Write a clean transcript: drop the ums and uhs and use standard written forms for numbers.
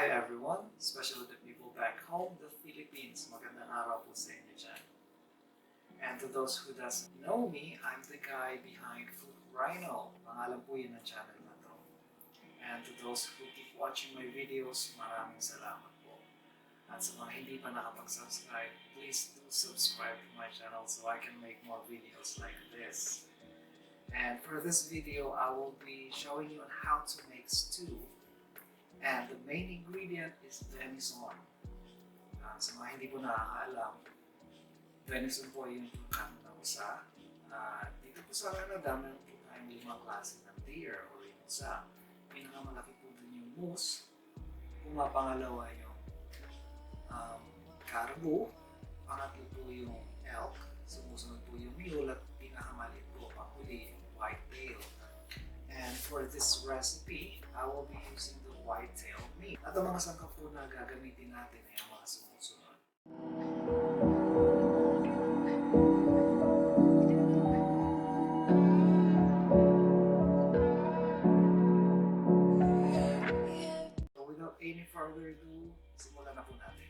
Hi everyone, especially the people back home, the Philippines. Magandang araw po sa inyo dyan. And to those who doesn't know me, I'm the guy behind Food Rhino. Pangalan po yun ng channel na to. And to those who keep watching my videos, maraming salamat po. At sa mga hindi pa nakapag-subscribe, please do subscribe to my channel so I can make more videos like this. And for this video, I will be showing you on how to make stew. And the main ingredient is venison. Sa mga hindi po nakakaalam, venison po yung pagkain ng usa. Dito po sa Canada, meron po tayong 5 klase ng deer o yung usa. Pinakamalaki po dun yung moose. Pumapangalawa yung caribou. Pangatlo po yung elk. Sumusunod po yung mule at pinakamaliit po panghuli yung whitetail. And for this recipe, I will be using the whitetail meat. At ang mga sangkap po na gagamitin natin ay ang mga sumusunod. So without any further ado, simulan na po natin.